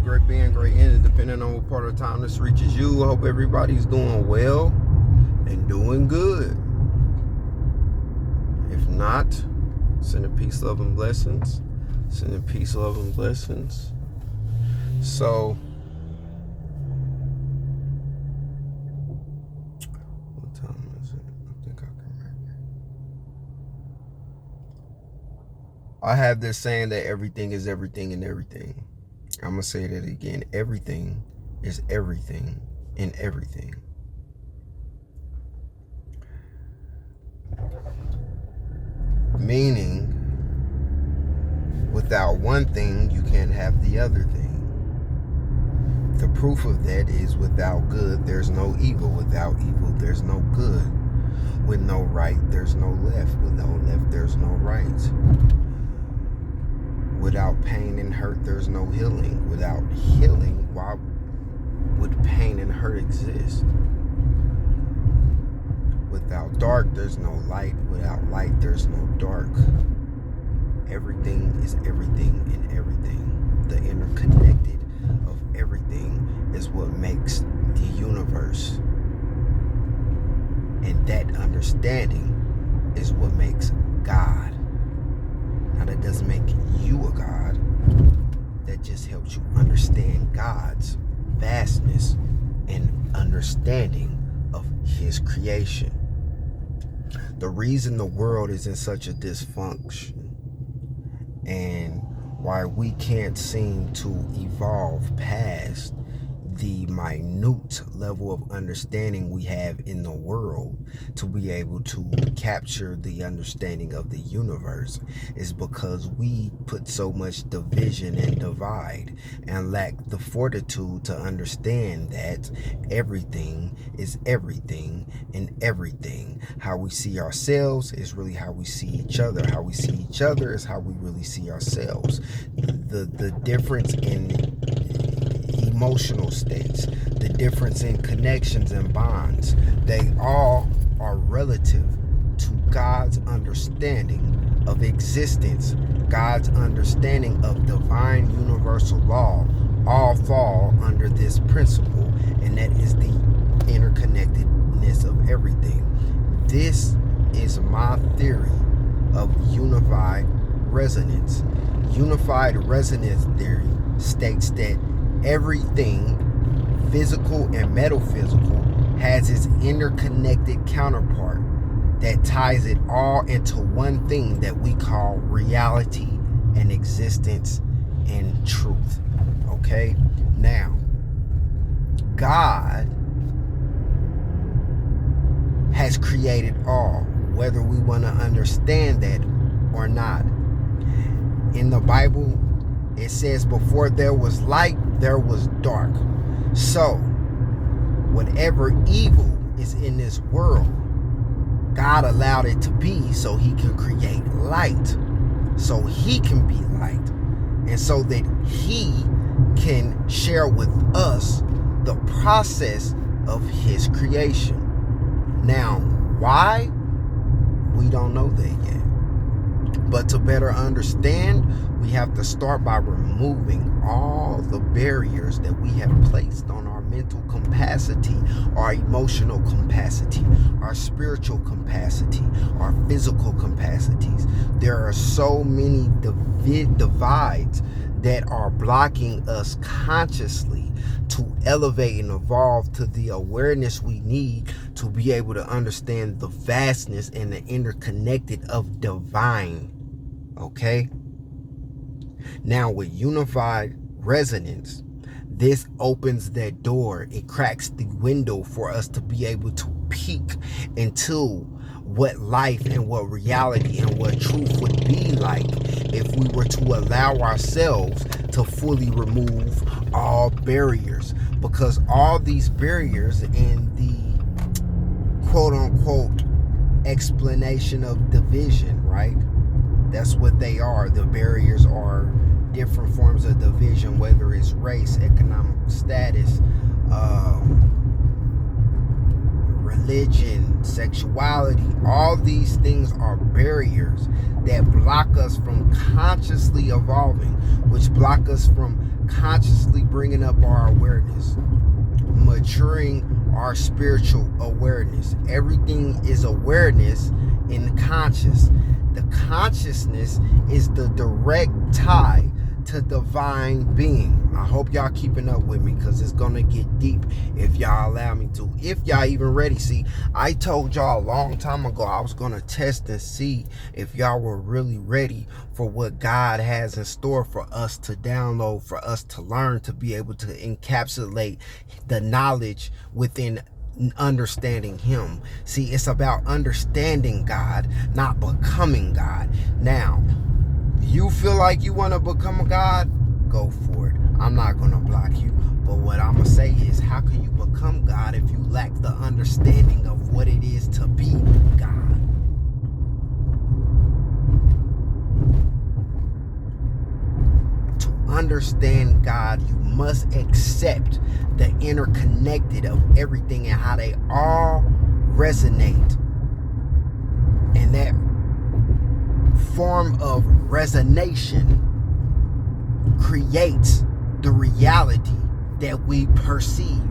great being, great ending, depending on what part of time this reaches you. I hope everybody's doing well and doing good. If not, sending peace, love, and blessings. Sending peace, love, and blessings. So, what time is it? I think I can remember. I have this saying that everything is everything in everything. I'm going to say that again. Everything is everything in everything. Meaning, without one thing, you can't have the other thing. The proof of that is without good, there's no evil. Without evil, there's no good. With no right, there's no left. With no left, there's no right. Without pain and hurt, there's no healing. Without healing, why would pain and hurt exist? Without dark, there's no light. Without light, there's no dark. Everything is everything in everything. The interconnected of everything is what makes the universe. And that understanding is what makes God. Now, that doesn't make you a God. That just helps you understand God's vastness and understanding of His creation. The reason the world is in such a dysfunction and why we can't seem to evolve past the minute level of understanding we have in the world to be able to capture the understanding of the universe is because we put so much division and divide and lack the fortitude to understand that everything is everything in everything. How we see ourselves is really how we see each other. How we see each other is how we really see ourselves. The difference in emotional states, the difference in connections and bonds, they all are relative to God's understanding of existence, God's understanding of divine universal law, all fall under this principle, and that is the interconnectedness of everything. This is my theory of unified resonance. Unified resonance theory states that everything, physical and metaphysical, has its interconnected counterpart that ties it all into one thing that we call reality and existence and truth. Okay? Now, God has created all, whether we want to understand that or not. In the Bible, it says, before there was light, there was dark. So, whatever evil is in this world, God allowed it to be so He can create light. So He can be light. And so that He can share with us the process of His creation. Now, why? We don't know that yet. But to better understand, we have to start by removing all the barriers that we have placed on our mental capacity, our emotional capacity, our spiritual capacity, our physical capacities. There are so many divides that are blocking us consciously to elevate and evolve to the awareness we need to be able to understand the vastness and the interconnected of divine. Okay? Now, with unified resonance, this opens that door. It cracks the window for us to be able to peek into what life and what reality and what truth would be like if we were to allow ourselves to fully remove all barriers. Because all these barriers and the quote-unquote explanation of division, right? That's what they are. The barriers are different forms of division, whether it's race, economic status, religion, sexuality, all these things are barriers that block us from consciously evolving, which block us from consciously bringing up our awareness, maturing our spiritual awareness. Everything is awareness in conscious. The consciousness is the direct tie to divine being. I hope y'all keeping up with me, because it's gonna get deep if y'all allow me to, if y'all even ready. See, I told y'all a long time ago I was gonna test and see if y'all were really ready for what God has in store for us to download, for us to learn, to be able to encapsulate the knowledge within understanding him. See, it's about understanding God, not becoming God. Now, you feel like you want to become a God, go for it. I'm not going to block you. But what I'm going to say is, how can you become God if you lack the understanding of what it is to be God? To understand God, you must accept the interconnected of everything and how they all resonate. And that form of resonation creates the reality that we perceive.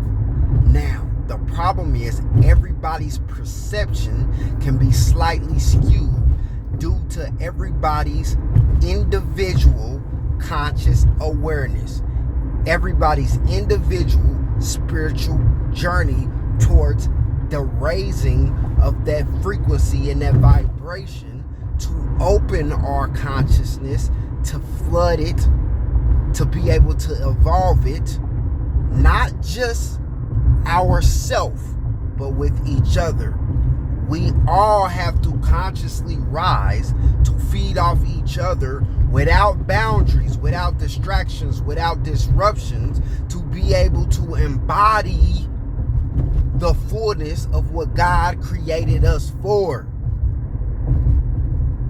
Now, the problem is everybody's perception can be slightly skewed due to everybody's individual conscious awareness, everybody's individual spiritual journey towards the raising of that frequency and that vibration, to open our consciousness, to flood it, to be able to evolve it, not just ourselves, but with each other. We all have to consciously rise to feed off each other without boundaries, without distractions, without disruptions, to be able to embody the fullness of what God created us for,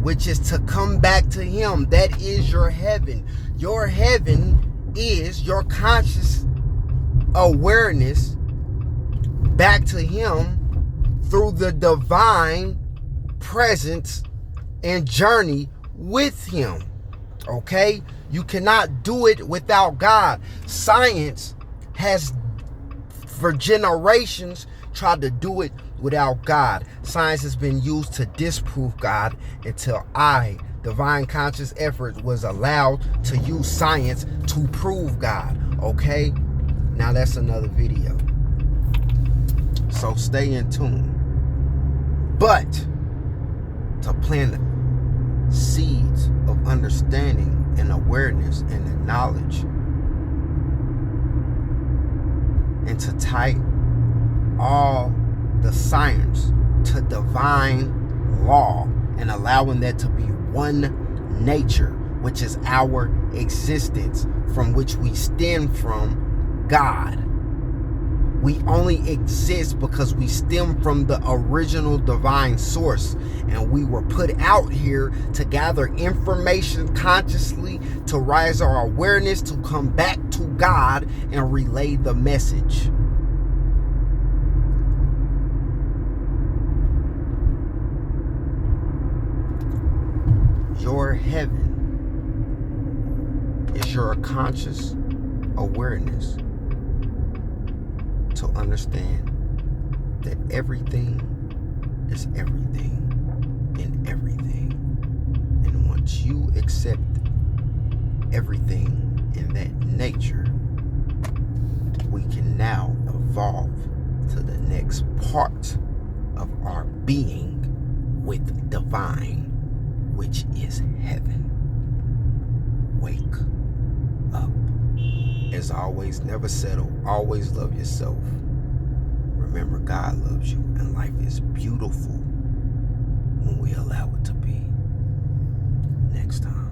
which is to come back to him. That is your heaven. Your heaven is your conscious awareness back to him through the divine presence and journey with him. Okay? You cannot do it without God. Science has for generations tried to do it without God. Science has been used to disprove God until Divine Conscious Effort, was allowed to use science to prove God. Okay? Now that's another video. So stay in tune. But to plant seeds of understanding and awareness and the knowledge, and to tie all the science to divine law and allowing that to be one nature, which is our existence, from which we stem from God. We only exist because we stem from the original divine source, and we were put out here to gather information consciously, to rise our awareness, to come back to God and relay the message. Your heaven is your conscious awareness to understand that everything is everything in everything. And once you accept everything in that nature, we can now evolve to the next part of our being with divine, which is heaven. Wake up. As always, never settle. Always love yourself. Remember, God loves you, and life is beautiful when we allow it to be. Next time.